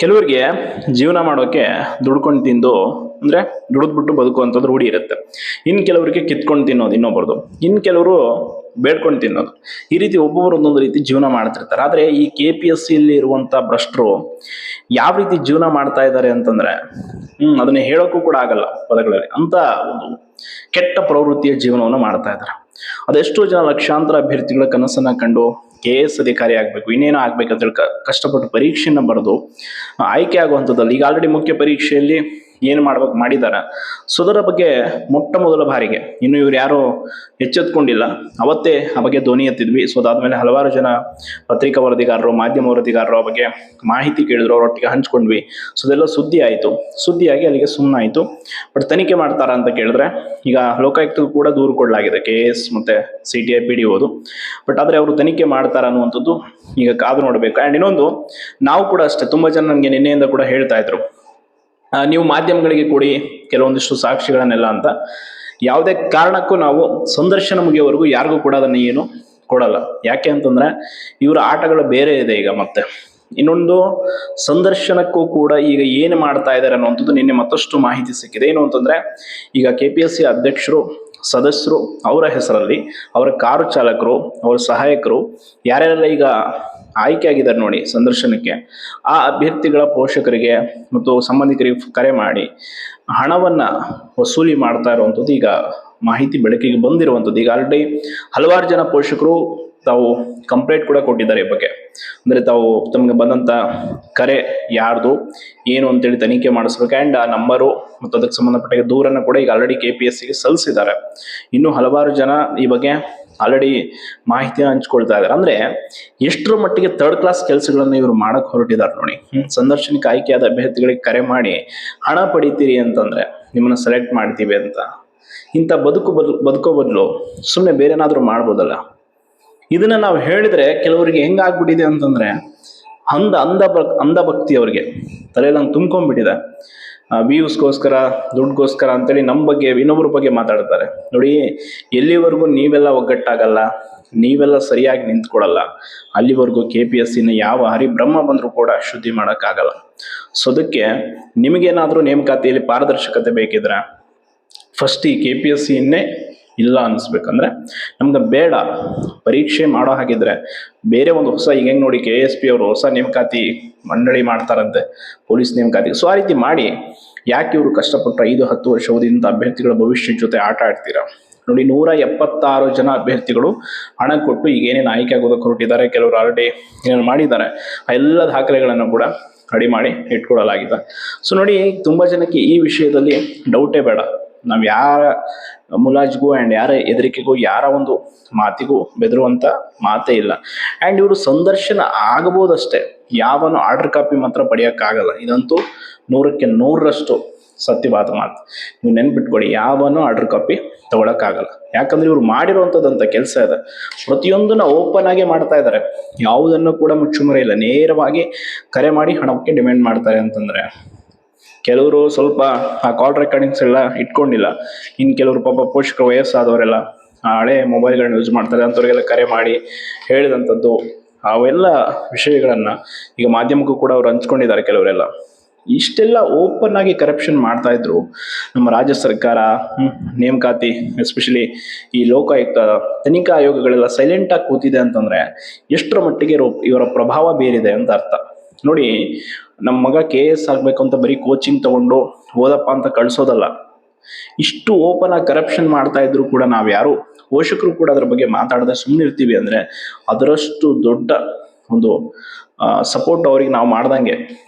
ಕೆಲವರಿಗೆ ಜೀವನ ಮಾಡೋಕೆ ದುಡ್ಕೊಂಡು ತಿಂದು ಅಂದ್ರೆ ದುಡಿದ್ಬಿಟ್ಟು ಬದುಕುವಂಥದ್ದು ರೂಢಿ ಇರುತ್ತೆ. ಇನ್ನು ಕೆಲವರಿಗೆ ಕಿತ್ಕೊಂಡು ತಿನ್ನೋದು ಇನ್ನೊಬ್ಬರದು, ಇನ್ನು ಕೆಲವರು ಬೇಡ್ಕೊಂಡು ತಿನ್ನೋದು. ಈ ರೀತಿ ಒಬ್ಬೊಬ್ಬರು ಒಂದೊಂದು ರೀತಿ ಜೀವನ ಮಾಡ್ತಿರ್ತಾರೆ. ಆದರೆ ಈ KPSC ಇರುವಂತ ಭ್ರಷ್ಟರು ಯಾವ ರೀತಿ ಜೀವನ ಮಾಡ್ತಾ ಇದ್ದಾರೆ ಅಂತಂದ್ರೆ ಅದನ್ನ ಹೇಳೋಕ್ಕೂ ಕೂಡ ಆಗಲ್ಲ ಪದಗಳಲ್ಲಿ, ಅಂತ ಒಂದು ಕೆಟ್ಟ ಪ್ರವೃತ್ತಿಯ ಜೀವನವನ್ನು ಮಾಡ್ತಾ ಇದ್ದಾರೆ. ಅದೆಷ್ಟೋ ಜನ ಲಕ್ಷಾಂತರ ಅಭ್ಯರ್ಥಿಗಳ ಕನಸನ್ನ ಕಂಡು KS ಅಧಿಕಾರಿ ಆಗ್ಬೇಕು, ಇನ್ನೇನೋ ಆಗ್ಬೇಕಂತ ಹೇಳಿ ಕಷ್ಟಪಟ್ಟು ಪರೀಕ್ಷೆಯನ್ನ ಬರೆದು ಆಯ್ಕೆ ಆಗುವಂಥದ್ದಲ್ಲಿ ಈಗ ಆಲ್ರೆಡಿ ಮುಖ್ಯ ಪರೀಕ್ಷೆಯಲ್ಲಿ ಏನು ಮಾಡ್ಬೇಕು ಮಾಡಿದ್ದಾರೆ. ಸೊ ಅದರ ಬಗ್ಗೆ ಮೊಟ್ಟ ಮೊದಲ ಬಾರಿಗೆ ಇನ್ನು ಇವ್ರು ಯಾರು ಎಚ್ಚೆತ್ಕೊಂಡಿಲ್ಲ, ಅವತ್ತೇ ಆ ಬಗ್ಗೆ ಧ್ವನಿ ಎತ್ತಿದ್ವಿ. ಸೊ ಅದಾದ್ಮೇಲೆ ಹಲವಾರು ಜನ ಪತ್ರಿಕಾ ವರದಿಗಾರರು, ಮಾಧ್ಯಮ ವರದಿಗಾರರು ಆ ಬಗ್ಗೆ ಮಾಹಿತಿ ಕೇಳಿದ್ರು, ಅವರೊಟ್ಟಿಗೆ ಹಂಚ್ಕೊಂಡ್ವಿ. ಸೊ ಅದೆಲ್ಲ ಸುದ್ದಿ ಆಯಿತು. ಸುದ್ದಿಯಾಗಿ ಅಲ್ಲಿಗೆ ಸುಮ್ಮನಾಯಿತು. ಬಟ್ ತನಿಖೆ ಮಾಡ್ತಾರ ಅಂತ ಕೇಳಿದ್ರೆ ಈಗ ಲೋಕಾಯುಕ್ತಗೂ ಕೂಡ ದೂರು ಕೊಡಲಾಗಿದೆ, KS ಮತ್ತೆ CTI PDO. ಬಟ್ ಆದರೆ ಅವರು ತನಿಖೆ ಮಾಡ್ತಾರ ಅನ್ನುವಂಥದ್ದು ಈಗ ಕಾದು ನೋಡಬೇಕು. ಆ್ಯಂಡ್ ಇನ್ನೊಂದು, ನಾವು ಕೂಡ ಅಷ್ಟೇ, ತುಂಬಾ ಜನ ನನಗೆ ನಿನ್ನೆಯಿಂದ ಕೂಡ ಹೇಳ್ತಾ ಇದ್ರು, ನೀವು ಮಾಧ್ಯಮಗಳಿಗೆ ಕೊಡಿ ಕೆಲವೊಂದಿಷ್ಟು ಸಾಕ್ಷಿಗಳನ್ನೆಲ್ಲ ಅಂತ. ಯಾವುದೇ ಕಾರಣಕ್ಕೂ ನಾವು ಸಂದರ್ಶನ ಮುಗಿಯೋವರೆಗೂ ಯಾರಿಗೂ ಕೂಡ ಅದನ್ನ ಏನು ಕೊಡಲ್ಲ. ಯಾಕೆ ಅಂತಂದ್ರೆ ಇವರ ಆಟಗಳು ಬೇರೆ ಇದೆ. ಈಗ ಮತ್ತೆ ಇನ್ನೊಂದು, ಸಂದರ್ಶನಕ್ಕೂ ಕೂಡ ಈಗ ಏನು ಮಾಡ್ತಾ ಇದ್ದಾರೆ ಅನ್ನುವಂಥದ್ದು ನಿನ್ನೆ ಮತ್ತಷ್ಟು ಮಾಹಿತಿ ಸಿಕ್ಕಿದೆ. ಏನು ಅಂತಂದ್ರೆ ಈಗ KPSC ಅಧ್ಯಕ್ಷರು, ಸದಸ್ಯರು, ಅವರ ಹೆಸರಲ್ಲಿ ಅವರ ಕಾರು ಚಾಲಕರು, ಅವರ ಸಹಾಯಕರು ಯಾರ್ಯಾರೆಲ್ಲ ಈಗ ಆಯ್ಕೆ ಆಗಿದ್ದಾರೆ ನೋಡಿ ಸಂದರ್ಶನಕ್ಕೆ, ಆ ಅಭ್ಯರ್ಥಿಗಳ ಪೋಷಕರಿಗೆ ಮತ್ತು ಸಂಬಂಧಿಕರಿಗೆ ಕರೆ ಮಾಡಿ ಹಣವನ್ನ ವಸೂಲಿ ಮಾಡ್ತಾ ಇರುವಂಥದ್ದು ಈಗ ಮಾಹಿತಿ ಬೆಳಕಿಗೆ ಬಂದಿರುವಂಥದ್ದು. ಈಗ ಆಲ್ರೆಡಿ ಹಲವಾರು ಜನ ಪೋಷಕರು ತಾವು ಕಂಪ್ಲೇಂಟ್ ಕೂಡ ಕೊಟ್ಟಿದ್ದಾರೆ ಈ ಬಗ್ಗೆ. ಅಂದ್ರೆ ತಾವು ತಮಗೆ ಬಂದಂತ ಕರೆ ಯಾರ್ದು ಏನು ಅಂತೇಳಿ ತನಿಖೆ ಮಾಡಿಸ್ಬೇಕು. ಆ್ಯಂಡ್ ಆ ನಂಬರು ಮತ್ತು ಅದಕ್ಕೆ ಸಂಬಂಧಪಟ್ಟ ದೂರನ್ನು ಕೂಡ ಈಗ ಆಲ್ರೆಡಿ KPSCಗೆ ಸಲ್ಲಿಸಿದ್ದಾರೆ. ಇನ್ನು ಹಲವಾರು ಜನ ಈ ಬಗ್ಗೆ ಆಲ್ರೆಡಿ ಮಾಹಿತಿಯನ್ನು ಹಂಚ್ಕೊಳ್ತಾ ಇದ್ದಾರೆ. ಅಂದ್ರೆ ಎಷ್ಟರ ಮಟ್ಟಿಗೆ ಥರ್ಡ್ ಕ್ಲಾಸ್ ಕೆಲಸಗಳನ್ನು ಇವರು ಮಾಡಕ್ ಹೊರಟಿದ್ದಾರೆ ನೋಡಿ. ಸಂದರ್ಶನಕ್ಕೆ ಆಯ್ಕೆಯಾದ ಅಭ್ಯರ್ಥಿಗಳಿಗೆ ಕರೆ ಮಾಡಿ ಹಣ ಪಡಿತೀರಿ ಅಂತಂದ್ರೆ ನಿಮ್ಮನ್ನ ಸೆಲೆಕ್ಟ್ ಮಾಡ್ತೀವಿ ಅಂತ. ಇಂಥ ಬದುಕೋ ಬದಲು ಸುಮ್ಮನೆ ಬೇರೆ ಏನಾದ್ರು ಮಾಡ್ಬೋದಲ್ಲ. ಇದನ್ನ ನಾವು ಹೇಳಿದ್ರೆ ಕೆಲವರಿಗೆ ಹೆಂಗಾಗ್ಬಿಟ್ಟಿದೆ ಅಂತಂದ್ರೆ ಅಂಧ ಭಕ್ತಿ ಅವ್ರಿಗೆ ತಲೆಯಲ್ಲಿ ಹಂಗೆ ತುಂಬ್ಕೊಂಡ್ಬಿಟ್ಟಿದೆ. ವ್ಯೂಸ್ಗೋಸ್ಕರ, ದುಡ್ಡುಗೋಸ್ಕರ ಅಂತೇಳಿ ನಮ್ಮ ಬಗ್ಗೆ, ಇನ್ನೊಬ್ಬರ ಬಗ್ಗೆ ಮಾತಾಡ್ತಾರೆ ನೋಡಿ. ಎಲ್ಲಿವರೆಗೂ ನೀವೆಲ್ಲ ಒಗ್ಗಟ್ಟಾಗಲ್ಲ, ನೀವೆಲ್ಲ ಸರಿಯಾಗಿ ನಿಂತ್ಕೊಡಲ್ಲ, ಅಲ್ಲಿವರೆಗೂ KPSCನ ಯಾವ ಹರಿಬ್ರಹ್ಮ ಬಂದರೂ ಕೂಡ ಶುದ್ಧಿ ಮಾಡೋಕ್ಕಾಗಲ್ಲ. ಸೊ ಅದಕ್ಕೆ ನಿಮಗೇನಾದರೂ ನೇಮಕಾತಿಯಲ್ಲಿ ಪಾರದರ್ಶಕತೆ ಬೇಕಿದ್ರೆ ಫಸ್ಟ್ ಈ KPSCಯನ್ನೇ ಇಲ್ಲ ಅನ್ನಿಸ್ಬೇಕಂದ್ರೆ ನಮ್ಗೆ ಬೇಡ. ಪರೀಕ್ಷೆ ಮಾಡೋ ಹಾಗಿದ್ರೆ ಬೇರೆ ಒಂದು ಹೊಸ, ಈಗ ಹೆಂಗೆ ನೋಡಿ KSP ಅವರು ಹೊಸ ನೇಮಕಾತಿ ಮಂಡಳಿ ಮಾಡ್ತಾರಂತೆ ಪೊಲೀಸ್ ನೇಮಕಾತಿ. ಸೊ ಆ ರೀತಿ ಮಾಡಿ ಯಾಕೆ ಇವರು ಕಷ್ಟಪಟ್ಟು 5-10 ವರ್ಷ ಓದಿದಂಥ ಅಭ್ಯರ್ಥಿಗಳ ಭವಿಷ್ಯದ ಜೊತೆ ಆಟ ಆಡ್ತೀರಾ ನೋಡಿ. 176 ಜನ ಅಭ್ಯರ್ಥಿಗಳು ಹಣ ಕೊಟ್ಟು ಈಗ ಏನೇನು ಆಯ್ಕೆ ಆಗೋದಕ್ಕೆ ಹೊರಟಿದ್ದಾರೆ, ಕೆಲವರು ಆಲ್ರೆಡಿ ಏನೇನು ಮಾಡಿದ್ದಾರೆ, ಆ ಎಲ್ಲ ದಾಖಲೆಗಳನ್ನು ಕೂಡ ರೆಡಿ ಮಾಡಿ ಇಟ್ಕೊಳ್ಳಲಾಗಿದೆ. ಸೊ ನೋಡಿ, ತುಂಬಾ ಜನಕ್ಕೆ ಈ ವಿಷಯದಲ್ಲಿ ಡೌಟೇ ಬೇಡ. ನಾವು ಯಾರ ಮುಲಾಜಿಗೂ ಆ್ಯಂಡ್ ಯಾರ ಹೆದರಿಕೆಗೂ, ಯಾರ ಒಂದು ಮಾತಿಗೂ ಬೆದರುವಂತ ಮಾತೇ ಇಲ್ಲ. ಆ್ಯಂಡ್ ಇವರು ಸಂದರ್ಶನ ಆಗಬಹುದಷ್ಟೇ, ಯಾವನು ಆರ್ಡರ್ ಕಾಪಿ ಮಾತ್ರ ಪಡೆಯೋಕ್ಕಾಗಲ್ಲ. ಇದಂತೂ 100ಕ್ಕೆ 100ರಷ್ಟು ಸತ್ಯವಾದ ಮಾತು. ನೀವು ನೆನ್ಪಿಟ್ಕೊಳ್ಳಿ, ಯಾವನು ಆರ್ಡರ್ ಕಾಪಿ ತಗೊಳಕ್ಕಾಗಲ್ಲ. ಯಾಕಂದ್ರೆ ಇವ್ರು ಮಾಡಿರುವಂಥದ್ದಂಥ ಕೆಲಸ ಇದೆ. ಪ್ರತಿಯೊಂದನ್ನ ಓಪನ್ ಆಗಿ ಮಾಡ್ತಾ ಇದ್ದಾರೆ, ಯಾವುದನ್ನು ಕೂಡ ಮುಚ್ಚುಮರೆ ಇಲ್ಲ. ನೇರವಾಗಿ ಕರೆ ಮಾಡಿ ಹಣಕ್ಕೆ ಡಿಮ್ಯಾಂಡ್ ಮಾಡ್ತಾರೆ. ಅಂತಂದ್ರೆ ಕೆಲವರು ಸ್ವಲ್ಪ ಆ ಕಾಲ್ ರೆಕಾರ್ಡಿಂಗ್ಸ್ ಎಲ್ಲ ಇಟ್ಕೊಂಡಿಲ್ಲ. ಇನ್ನು ಕೆಲವರು ಪಾಪ ಪೋಷಕರು, ವಯಸ್ಸಾದವರೆಲ್ಲ ಹಳೆ ಮೊಬೈಲ್ಗಳನ್ನ ಯೂಸ್ ಮಾಡ್ತಾರೆ, ಅಂಥವ್ರಿಗೆಲ್ಲ ಕರೆ ಮಾಡಿ ಹೇಳಿದಂಥದ್ದು ಅವೆಲ್ಲ ವಿಷಯಗಳನ್ನ ಈಗ ಮಾಧ್ಯಮಕ್ಕೂ ಕೂಡ ಅವ್ರು ಹಂಚ್ಕೊಂಡಿದ್ದಾರೆ ಕೆಲವರೆಲ್ಲ. ಇಷ್ಟೆಲ್ಲ ಓಪನ್ ಆಗಿ ಕರಪ್ಷನ್ ಮಾಡ್ತಾ ಇದ್ರು ನಮ್ಮ ರಾಜ್ಯ ಸರ್ಕಾರ, ನೇಮಕಾತಿ, ಎಸ್ಪೆಷಲಿ ಈ ಲೋಕಾಯುಕ್ತ, ತನಿಖಾ ಆಯೋಗಗಳೆಲ್ಲ ಸೈಲೆಂಟ್ ಆಗಿ ಕೂತಿದೆ ಅಂತಂದ್ರೆ ಎಷ್ಟರ ಮಟ್ಟಿಗೆ ಇವರ ಪ್ರಭಾವ ಬೇರಿದೆ ಅಂತ ಅರ್ಥ. ನೋಡಿ, ನಮ್ಮ ಮಗ KS ಆಗ್ಬೇಕು ಅಂತ ಬರೀ ಕೋಚಿಂಗ್ ತಗೊಂಡು ಓದಪ್ಪ ಅಂತ ಕಳ್ಸೋದಲ್ಲ. ಇಷ್ಟು ಓಪನ್ ಆಗಿ ಕರಪ್ಷನ್ ಮಾಡ್ತಾ ಇದ್ರು ಕೂಡ ನಾವ್ಯಾರು ಪೋಷಕರು ಕೂಡ ಅದ್ರ ಬಗ್ಗೆ ಮಾತಾಡದೆ ಸುಮ್ಮನೆ ಇರ್ತೀವಿ ಅಂದ್ರೆ ಅದರಷ್ಟು ದೊಡ್ಡ ಒಂದು ಸಪೋರ್ಟ್ ಅವ್ರಿಗೆ ನಾವು ಮಾಡ್ದಂಗೆ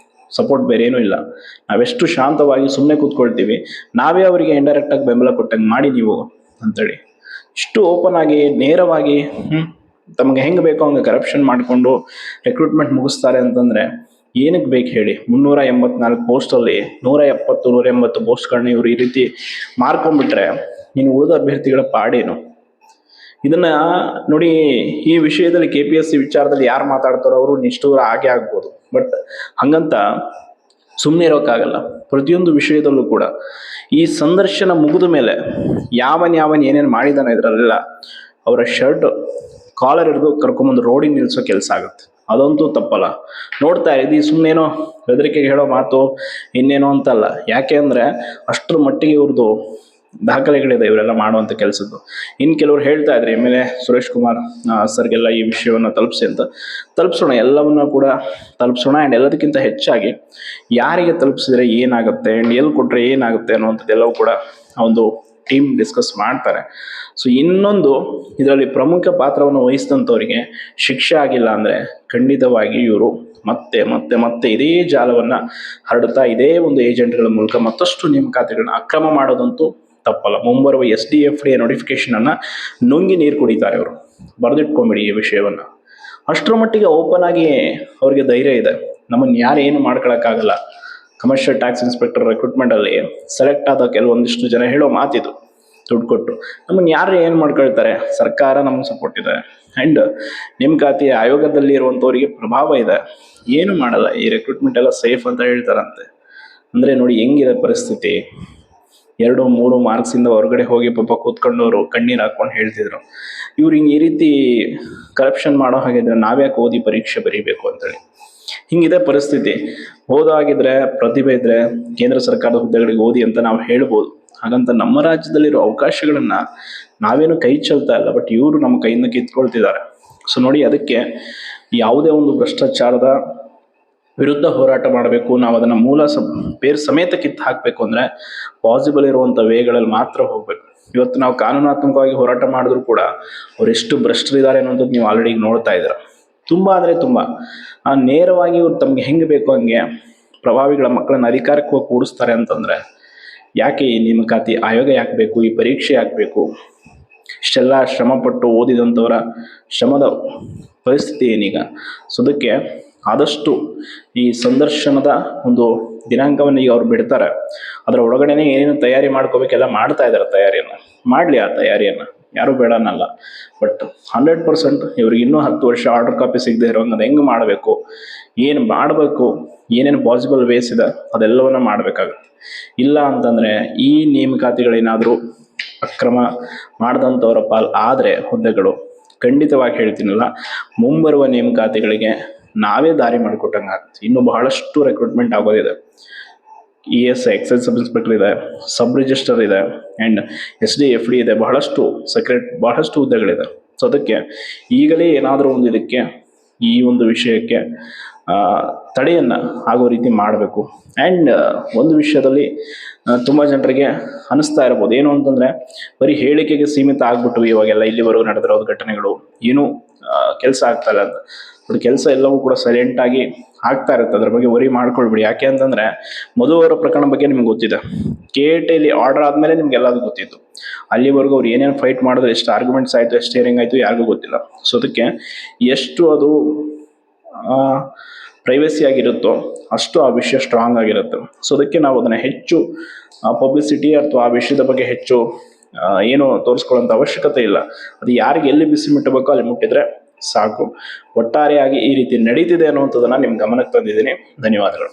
ಸಪೋರ್ಟ್ ಬೇರೆ ಏನೂ ಇಲ್ಲ. ನಾವೆಷ್ಟು ಶಾಂತವಾಗಿ ಸುಮ್ಮನೆ ಕೂತ್ಕೊಳ್ತೀವಿ, ನಾವೇ ಅವರಿಗೆ ಇಂಡೈರೆಕ್ಟ್ ಆಗಿ ಬೆಂಬಲ ಕೊಟ್ಟಂಗೆ ಮಾಡಿ ನೀವು ಅಂತೇಳಿ ಇಷ್ಟು ಓಪನ್ ಆಗಿ ನೇರವಾಗಿ ತಮಗೆ ಹೆಂಗೆ ಬೇಕೋ ಹಂಗೆ ಕರಪ್ಷನ್ ಮಾಡಿಕೊಂಡು ರೆಕ್ರೂಟ್ಮೆಂಟ್ ಮುಗಿಸ್ತಾರೆ ಅಂತಂದ್ರೆ ಏನಕ್ಕೆ ಬೇಕು ಹೇಳಿ. 384 ಪೋಸ್ಟಲ್ಲಿ 170-180 ಪೋಸ್ಟ್ಗಳನ್ನ ಇವರು ಈ ರೀತಿ ಮಾರ್ಕೊಂಡ್ಬಿಟ್ರೆ ನೀನು ಉಳಿದ ಅಭ್ಯರ್ಥಿಗಳ ಪಾಡೇನು? ಇದನ್ನ ನೋಡಿ, ಈ ವಿಷಯದಲ್ಲಿ KPSC ವಿಚಾರದಲ್ಲಿ ಯಾರು ಮಾತಾಡ್ತಾರೋ ಅವರು ನಿಷ್ಠೂರ ಆಗೇ ಆಗ್ಬೋದು. ಬಟ್ ಹಂಗಂತ ಸುಮ್ಮನೆ ಇರೋಕ್ಕಾಗಲ್ಲ. ಪ್ರತಿಯೊಂದು ವಿಷಯದಲ್ಲೂ ಕೂಡ ಈ ಸಂದರ್ಶನ ಮುಗಿದ ಮೇಲೆ ಯಾವನ್ ಏನೇನು ಮಾಡಿದಾನೆ ಇದರಲ್ಲೆಲ್ಲ ಅವರ ಶರ್ಟ್ ಕಾಲರ್ ಹಿಡಿದು ಕರ್ಕೊಂಬಂದು ರೋಡಿಗೆ ನಿಲ್ಲಿಸೋ ಕೆಲಸ ಆಗುತ್ತೆ. ಅದಂತೂ ತಪ್ಪಲ್ಲ. ನೋಡ್ತಾ ಇದ್ದೀವಿ, ಸುಮ್ಮನೇನೋ ಬೆದರಿಕೆಗೆ ಹೇಳೋ ಮಾತು ಇನ್ನೇನೋ ಅಂತಲ್ಲ. ಯಾಕೆ ಅಂದರೆ ಅಷ್ಟರ ಮಟ್ಟಿಗೆ ಇವ್ರದ್ದು ದಾಖಲೆಗಳಿದೆ ಇವರೆಲ್ಲ ಮಾಡುವಂಥ ಕೆಲಸದ್ದು. ಇನ್ನು ಕೆಲವರು ಹೇಳ್ತಾ ಇದ್ರೆ ಮೇಲೆ ಸುರೇಶ್ ಕುಮಾರ್ ಸರ್ಗೆಲ್ಲ ಈ ವಿಷಯವನ್ನು ತಲುಪಿಸಿ ಅಂತ. ತಲುಪಿಸೋಣ, ಎಲ್ಲವನ್ನ ಕೂಡ ತಲುಪಿಸೋಣ. ಆ್ಯಂಡ್ ಎಲ್ಲದಕ್ಕಿಂತ ಹೆಚ್ಚಾಗಿ ಯಾರಿಗೆ ತಲುಪಿಸಿದ್ರೆ ಏನಾಗುತ್ತೆ ಆ್ಯಂಡ್ ಎಲ್ಲಿ ಕೊಟ್ಟರೆ ಏನಾಗುತ್ತೆ ಅನ್ನುವಂಥದ್ದೆಲ್ಲವೂ ಕೂಡ ಒಂದು ಟೀಮ್ ಡಿಸ್ಕಸ್ ಮಾಡ್ತಾರೆ. ಸೊ ಇನ್ನೊಂದು, ಇದರಲ್ಲಿ ಪ್ರಮುಖ ಪಾತ್ರವನ್ನು ವಹಿಸಿದಂಥವರಿಗೆ ಶಿಕ್ಷೆ ಆಗಿಲ್ಲ ಅಂದರೆ ಖಂಡಿತವಾಗಿ ಇವರು ಮತ್ತೆ ಮತ್ತೆ ಮತ್ತೆ ಇದೇ ಜಾಲವನ್ನು ಹರಡುತ್ತಾ ಇದೇ ಒಂದು ಏಜೆಂಟ್ಗಳ ಮೂಲಕ ಮತ್ತಷ್ಟು ನೇಮಕಾತಿಗಳನ್ನ ಅಕ್ರಮ ಮಾಡೋದಂತೂ ತಪ್ಪಲ್ಲ. ಮುಂಬರುವ SDFD ನೋಟಿಫಿಕೇಶನ್ ಅನ್ನ ನುಂಗಿ ನೀರು ಕುಡಿತಾರೆ ಅವರು. ಬರೆದಿಟ್ಕೊಂಬಿಡಿ ಈ ವಿಷಯವನ್ನ. ಅಷ್ಟರ ಮಟ್ಟಿಗೆ ಓಪನ್ ಆಗಿ ಅವ್ರಿಗೆ ಧೈರ್ಯ ಇದೆ. ನಮ್ಮನ್ನು ಯಾರೇನು ಮಾಡ್ಕೊಳಕ್ಕಾಗಲ್ಲ. ಕಮರ್ಷಿಯಲ್ ಟ್ಯಾಕ್ಸ್ ಇನ್ಸ್ಪೆಕ್ಟರ್ ರಿಕ್ರೂಟ್ಮೆಂಟ್ ಅಲ್ಲಿ ಸೆಲೆಕ್ಟ್ ಆದ ಕೆಲವೊಂದಿಷ್ಟು ಜನ ಹೇಳೋ ಮಾತಿದು, ದುಡ್ಡು ಕೊಟ್ಟು ನಮ್ಮನ್ನು ಯಾರು ಏನು ಮಾಡ್ಕೊಳ್ತಾರೆ, ಸರ್ಕಾರ ನಮ್ಗೆ ಸಪೋರ್ಟ್ ಇದೆ. ಆ್ಯಂಡ್ ನೇಮಕಾತಿ ಆಯೋಗದಲ್ಲಿ ಇರುವಂಥವ್ರಿಗೆ ಪ್ರಭಾವ ಇದೆ, ಏನು ಮಾಡಲ್ಲ, ಈ ರಿಕ್ರೂಟ್ಮೆಂಟ್ ಎಲ್ಲ ಸೇಫ್ ಅಂತ ಹೇಳ್ತಾರಂತೆ. ಅಂದರೆ ನೋಡಿ ಹೆಂಗಿದೆ ಪರಿಸ್ಥಿತಿ. 2-3 ಮಾರ್ಕ್ಸಿಂದ ಹೊರಗಡೆ ಹೋಗಿ ಪಾಪ ಕೂತ್ಕೊಂಡವರು ಕಣ್ಣೀರು ಹಾಕ್ಕೊಂಡು ಹೇಳ್ತಿದ್ರು, ಇವ್ರು ಹಿಂಗೆ ಈ ರೀತಿ ಕರಪ್ಷನ್ ಮಾಡೋ ಹಾಗಿದ್ರೆ ನಾವ್ಯಾಕೆ ಓದಿ ಪರೀಕ್ಷೆ ಬರೀಬೇಕು ಅಂತೇಳಿ. ಹಿಂಗಿದೆ ಪರಿಸ್ಥಿತಿ. ಓದಾಗಿದ್ರೆ, ಪ್ರತಿಭೆ ಇದ್ರೆ ಕೇಂದ್ರ ಸರ್ಕಾರದ ಹುದ್ದೆಗಳಿಗೆ ಓದಿ ಅಂತ ನಾವು ಹೇಳ್ಬೋದು. ಹಾಗಂತ ನಮ್ಮ ರಾಜ್ಯದಲ್ಲಿರೋ ಅವಕಾಶಗಳನ್ನ ನಾವೇನು ಕೈ ಚೆಲ್ತಾ ಇಲ್ಲ, ಬಟ್ ಇವರು ನಮ್ಮ ಕೈಯಿಂದ ಕಿತ್ಕೊಳ್ತಿದ್ದಾರೆ. ಸೊ ನೋಡಿ, ಅದಕ್ಕೆ ಯಾವುದೇ ಒಂದು ಭ್ರಷ್ಟಾಚಾರದ ವಿರುದ್ಧ ಹೋರಾಟ ಮಾಡಬೇಕು, ನಾವು ಅದನ್ನು ಬೇರು ಸಮೇತ ಕಿತ್ತು ಹಾಕಬೇಕು ಅಂದರೆ ಪಾಸಿಬಲ್ ಇರುವಂಥ ವೇಗಳಲ್ಲಿ ಮಾತ್ರ ಹೋಗಬೇಕು. ಇವತ್ತು ನಾವು ಕಾನೂನಾತ್ಮಕವಾಗಿ ಹೋರಾಟ ಮಾಡಿದ್ರು ಕೂಡ ಅವ್ರು ಎಷ್ಟು ಭ್ರಷ್ಟರಿದ್ದಾರೆ ಅನ್ನೋದು ನೀವು ಆಲ್ರೆಡಿ ನೋಡ್ತಾ ಇದ್ದೀರ. ತುಂಬ ಅಂದರೆ ತುಂಬ ನೇರವಾಗಿ ಇವ್ರು ತಮಗೆ ಹೆಂಗೆ ಬೇಕು ಹಂಗೆ ಪ್ರಭಾವಿಗಳ ಮಕ್ಕಳನ್ನ ಅಧಿಕಾರಕ್ಕೆ ಹೋಗಿ ಕೂಡಿಸ್ತಾರೆ ಅಂತಂದರೆ ಯಾಕೆ ಈ ನೇಮಕಾತಿ ಆಯೋಗ ಯಾಕೆ ಬೇಕು, ಈ ಪರೀಕ್ಷೆ ಯಾಕೆ ಬೇಕು? ಇಷ್ಟೆಲ್ಲ ಶ್ರಮಪಟ್ಟು ಓದಿದಂಥವರ ಶ್ರಮದ ಪರಿಸ್ಥಿತಿ ಏನೀಗ? ಸೊ ಅದಕ್ಕೆ ಆದಷ್ಟು ಈ ಸಂದರ್ಶನದ ಒಂದು ದಿನಾಂಕವನ್ನು ಈಗ ಅವ್ರು ಬಿಡ್ತಾರೆ, ಅದರ ಒಳಗಡೆನೆ ಏನೇನು ತಯಾರಿ ಮಾಡ್ಕೋಬೇಕೆಲ್ಲ ಮಾಡ್ತಾ ಇದ್ದಾರೆ. ತಯಾರಿಯನ್ನು ಮಾಡಲಿ, ಆ ತಯಾರಿಯನ್ನು ಯಾರು ಬೇಡ ಅನ್ನಲ್ಲ. ಬಟ್ 100% ಇವ್ರಿಗೆ ಇನ್ನೂ 10 ವರ್ಷ ಆರ್ಡರ್ ಕಾಪಿ ಸಿಗದೆ ಇರೋಂಗೆ ಅದು ಹೆಂಗೆ ಮಾಡಬೇಕು, ಏನು ಮಾಡಬೇಕು, ಏನೇನು ಪಾಸಿಬಲ್ ವೇಸ್ ಇದೆ ಅದೆಲ್ಲವನ್ನ ಮಾಡಬೇಕಾಗುತ್ತೆ. ಇಲ್ಲ ಅಂತಂದರೆ ಈ ನೇಮಕಾತಿಗಳೇನಾದರೂ ಅಕ್ರಮ ಮಾಡಿದಂಥವ್ರ ಪಾಲ್ ಆದರೆ ಹುದ್ದೆಗಳು, ಖಂಡಿತವಾಗಿ ಹೇಳ್ತೀನಲ್ಲ, ಮುಂಬರುವ ನೇಮಕಾತಿಗಳಿಗೆ ನಾವೇ ದಾರಿ ಮಾಡಿಕೊಟ್ಟಂಗೆ ಆಗುತ್ತೆ. ಇನ್ನು ಬಹಳಷ್ಟು ರೆಕ್ರೂಟ್ಮೆಂಟ್ ಆಗೋದಿದೆ. ESI ಎಕ್ಸೈಸ್ ಸಬ್ ಇನ್ಸ್ಪೆಕ್ಟರ್ ಇದೆ, ಸಬ್ ರಿಜಿಸ್ಟರ್ ಇದೆ, ಆ್ಯಂಡ್ SDFD ಇದೆ, ಬಹಳಷ್ಟು ಹುದ್ದೆಗಳಿದೆ. ಸೊ ಅದಕ್ಕೆ ಈಗಲೇ ಏನಾದರೂ ಒಂದು ಇದಕ್ಕೆ, ಈ ಒಂದು ವಿಷಯಕ್ಕೆ ತಡೆಯನ್ನು ಆಗೋ ರೀತಿ ಮಾಡಬೇಕು. ಆ್ಯಂಡ್ ಒಂದು ವಿಷಯದಲ್ಲಿ ತುಂಬ ಜನರಿಗೆ ಅನಿಸ್ತಾ ಇರ್ಬೋದು, ಏನು ಅಂತಂದರೆ ಬರೀ ಹೇಳಿಕೆಗೆ ಸೀಮಿತ ಆಗ್ಬಿಟ್ಟು ಇವಾಗೆಲ್ಲ ಇಲ್ಲಿವರೆಗೂ ನಡೆದಿರೋದು ಘಟನೆಗಳು ಏನೂ ಕೆಲಸ ಆಗ್ತಾಯಿಲ್ಲ ಅಂತ. ಬಟ್ ಕೆಲಸ ಎಲ್ಲವೂ ಕೂಡ ಸೈಲೆಂಟಾಗಿ ಆಗ್ತಾ ಇರುತ್ತೆ, ಅದ್ರ ಬಗ್ಗೆ ವರಿ ಮಾಡ್ಕೊಳ್ಬಿಡಿ. ಯಾಕೆ ಅಂತಂದರೆ ಮಧು ಅವರ ಪ್ರಕರಣ ಬಗ್ಗೆ ನಿಮ್ಗೆ ಗೊತ್ತಿದೆ. KATಯಲ್ಲಿ ಆರ್ಡರ್ ಆದಮೇಲೆ ನಿಮ್ಗೆಲ್ಲದು ಗೊತ್ತಿತ್ತು. ಅಲ್ಲಿವರೆಗೂ ಅವ್ರು ಏನೇನು ಫೈಟ್ ಮಾಡಿದ್ರೆ, ಎಷ್ಟು ಆರ್ಗ್ಯುಮೆಂಟ್ಸ್ ಆಯಿತು, ಎಷ್ಟು ಹಿಯರಿಂಗ್ ಆಯಿತು, ಯಾರಿಗೂ ಗೊತ್ತಿಲ್ಲ. ಸೊ ಅದಕ್ಕೆ ಎಷ್ಟು ಅದು ಪ್ರೈವಸಿ ಆಗಿರುತ್ತೋ ಅಷ್ಟು ಆ ವಿಷಯ ಸ್ಟ್ರಾಂಗ್ ಆಗಿರುತ್ತೆ. ಸೊ ಅದಕ್ಕೆ ನಾವು ಅದನ್ನು ಹೆಚ್ಚು ಪಬ್ಲಿಸಿಟಿ ಅಥವಾ ಆ ವಿಷಯದ ಬಗ್ಗೆ ಹೆಚ್ಚು ಏನು ತೋರಿಸ್ಕೊಳ್ಳೋಂಥ ಅವಶ್ಯಕತೆ ಇಲ್ಲ. ಅದು ಯಾರಿಗೆ ಎಲ್ಲಿ ಬಿಸಿ ಮುಟ್ಟಬೇಕೋ ಅಲ್ಲಿ ಮುಟ್ಟಿದ್ರೆ ಸಾಕು. ಒಟ್ಟಾರೆಯಾಗಿ ಈ ರೀತಿ ನಡೀತಿದೆ ಅನ್ನುವಂಥದ್ದನ್ನು ನಿಮ್ಮ ಗಮನಕ್ಕೆ ತಂದಿದ್ದೀನಿ. ಧನ್ಯವಾದಗಳು.